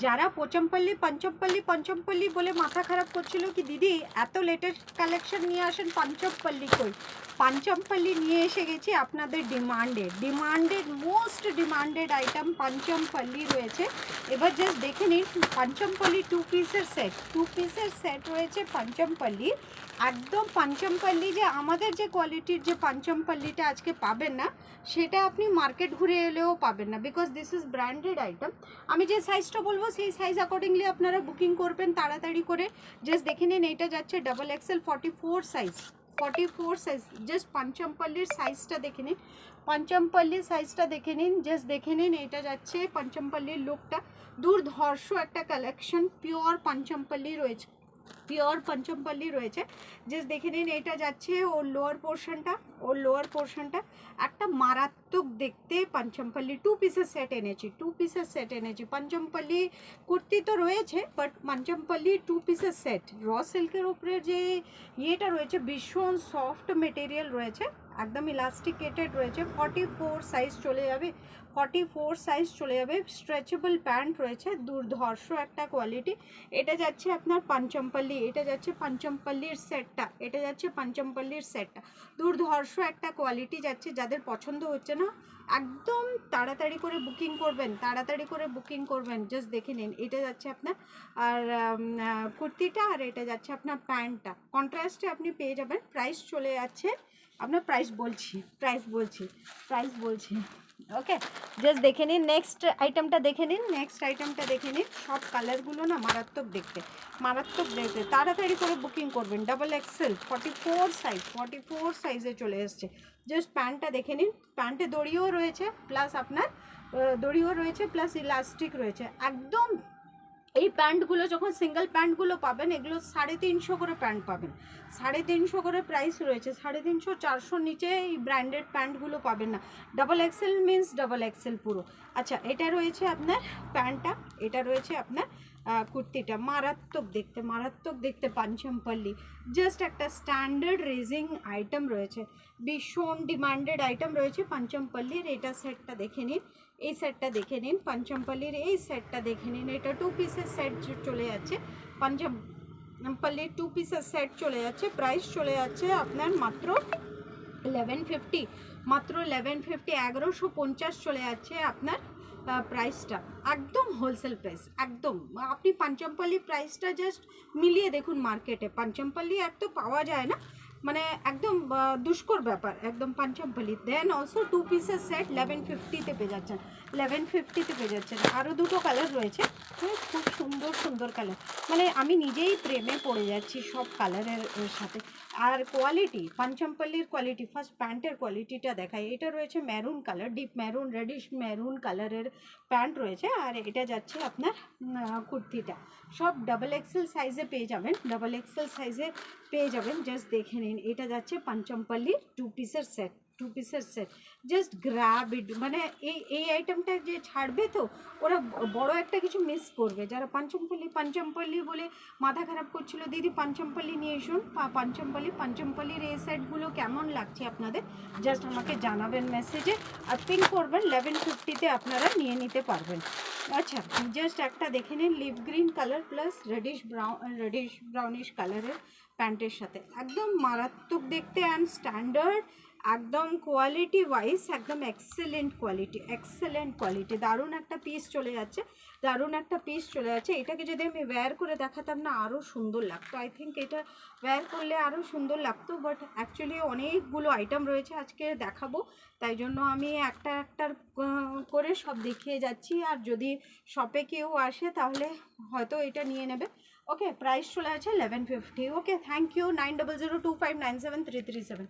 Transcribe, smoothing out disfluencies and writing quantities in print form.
যারা পোচমপল্লি পঞ্চমপল্লি বলে মাথা খারাপ করছিল কি দিদি এত লেটেস্ট কালেকশন নিয়ে আসেন, পঞ্চমপল্লি কই, পঞ্চমপল্লি নিয়ে এসে গেছি আপনাদের ডিমান্ডেড মোস্ট ডিমান্ডেড আইটেম পঞ্চমপল্লি রয়েছে। এবার জাস্ট দেখে নিন পঞ্চমপল্লি টু পিসের সেট রয়েছে পঞ্চমপল্লি। একদম পঞ্চমপল্লি যে আমাদের যে কোয়ালিটির যে পঞ্চমপল্লিটা আজকে পাবেন না, সেটা আপনি মার্কেট ঘুরে এলেও পাবেন না, because this is branded item. আমি যে সাইজটা বলবো সেই সাইজ অ্যাকর্ডিংলি আপনারা বুকিং করবেন তাড়াতাড়ি করে। জাস্ট দেখে নিন, এটা যাচ্ছে double XL 44 size, 44 size. Just পঞ্চমপল্লির সাইজটা দেখে নিন, পঞ্চমপল্লির সাইজটা দেখে নিন, জাস্ট দেখে নিন। এটা যাচ্ছে পঞ্চমপল্লির লুকটা, দুর্ধর্ষ একটা কালেকশন, পিওর পঞ্চমপল্লি রয়েছে, পিওর পঞ্চমপল্লি রয়েছে। জাস্ট দেখে নিন, এটা যাচ্ছে ওর লোয়ার পোর্শনটা একটা মারাত্মক দেখতে পঞ্চমপল্লি টু পিসের সেট এনেছি। পঞ্চমপল্লি কুর্তি তো রয়েছে, বাট পঞ্চমপল্লি টু পিসের সেট র সিল্কের উপরে যে ইয়েটা রয়েছে ভীষণ সফট মেটেরিয়াল রয়েছে, একদম ইলাস্টিকেটেড রয়েছে। 44 সাইজ চলে যাবে, 44 সাইজ চলে যাবে। স্ট্রেচেবল প্যান্ট রয়েছে, দুর্ধর্ষ একটা কোয়ালিটি। এটা যাচ্ছে আপনার পঞ্চমপল্লি, এটা যাচ্ছে পঞ্চমপল্লির সেটটা, দুর্ধর্ষ একটা কোয়ালিটি যাচ্ছে। যাদের পছন্দ হচ্ছে না একদম তাড়াতাড়ি করে বুকিং করবেন, জাস্ট দেখে নিন। এটা যাচ্ছে আপনার আর কুর্তিটা, আর এটা যাচ্ছে আপনার প্যান্টটা, কন্ট্রাস্টে আপনি পেয়ে যাবেন। প্রাইস চলে যাচ্ছে আপনার, প্রাইস বলছি ওকে। জাস্ট দেখে নিন নেক্সট আইটেমটা দেখে নিন, সব কালারগুলো না মারাত্মক দেখতে, তাড়াতাড়ি করে বুকিং করবেন। ডাবল এক্সেল 44 সাইজে চলে এসছে। জাস্ট প্যান্টটা দেখে নিন, প্যান্টে দড়িও রয়েছে প্লাস ইলাস্টিক রয়েছে একদম। এই প্যান্টগুলো যখন সিঙ্গেল প্যান্টগুলো পাবেন, এগুলো 350 করে প্যান্ট পাবেন, 350 করে প্রাইস রয়েছে, 350 400 নিচে এই ব্র্যান্ডেড প্যান্টগুলো পাবেন না। Double XL means double XL পুরো। আচ্ছা, এটা রয়েছে আপনার প্যান্টটা, এটা রয়েছে আপনার কুর্তিটা, মারাত্মক দেখতে পঞ্চমপল্লি। জাস্ট একটা স্ট্যান্ডার্ড রেজিং আইটেম রয়েছে, ভীষণ ডিমান্ডেড আইটেম রয়েছে পঞ্চমপল্লির। এটা সেটটা দেখে নিন, এই সেটটা দেখে নিন, পঞ্চমপল্লির এই সেটটা দেখে নিন। এটা টু পিসের সেট চলে যাচ্ছে, পঞ্চমপল্লির টু পিসের সেট চলে যাচ্ছে। প্রাইস চলে যাচ্ছে আপনার মাত্র 1150, মাত্র 1150, 1150 চলে যাচ্ছে আপনার প্রাইসটা, একদম হোলসেল প্রাইস। একদম আপনি পঞ্চমপল্লি প্রাইসটা জাস্ট মিলিয়ে দেখুন মার্কেটে, পঞ্চমপল্লি এক তো পাওয়া যায় না, মানে একদম দুষ্কর ব্যাপার একদম পঞ্চমপল্লি। দেন অলসো টু পিসের সেট 1150-তে পেয়ে যাচ্ছেন। আরও দুটো কালার রয়েছে, খুব সুন্দর কালার, মানে আমি নিজেই প্রেমে পড়ে যাচ্ছি সব কালারের সাথে। আর কোয়ালিটি, পঞ্চমপল্লির কোয়ালিটি, ফার্স্ট প্যান্টের কোয়ালিটিটা দেখাই। এটা রয়েছে maroon colour, deep maroon, radish maroon কালারের প্যান্ট রয়েছে। আর এটা যাচ্ছে আপনার কুর্তিটা, সব ডাবল এক্সেল সাইজে পেয়ে যাবেন, জাস্ট দেখে নিন। এটা যাচ্ছে পঞ্চমপল্লির টু পিসের সেট, জাস্ট গ্র্যাব ইট। মানে এই আইটেমটা যে ছাড়বে তো ওরা বড় একটা কিছু মিস করবে। যারা পঞ্চমপল্লি বলে মাথা খারাপ করছিল, দিদি পঞ্চমপল্লি নিয়ে এসুন, পঞ্চমপল্লির এই সেটগুলো কেমন লাগছে আপনাদের জাস্ট আমাকে জানাবেন মেসেজে, আর পিং করবেন 1150-তে আপনারা নিয়ে নিতে পারবেন। আচ্ছা, জাস্ট একটা দেখে নিন, leaf green colour plus reddish brownish কালারের প্যান্টের সাথে, একদম মারাত্মক দেখতে অ্যান্ড স্ট্যান্ডার্ড, একদম কোয়ালিটি ওয়াইজ একদম এক্সেলেন্ট কোয়ালিটি। দারুণ একটা পিস চলে যাচ্ছে, এটাকে যদি আমি ওয়্যার করে দেখাতাম না আরও সুন্দর লাগতো, আই থিঙ্ক এটা ওয়্যার করলে আরও সুন্দর লাগতো, বাট অ্যাকচুয়ালি অনেকগুলো আইটেম রয়েছে আজকে দেখাবো, তাই জন্য আমি একটা করে সব দেখিয়ে যাচ্ছি। আর যদি শপে কেউ আসে তাহলে হয়তো এটা নিয়ে নেবে। ওকে, প্রাইস চলে আছে 1150। ওকে, থ্যাংক ইউ। 9002597337।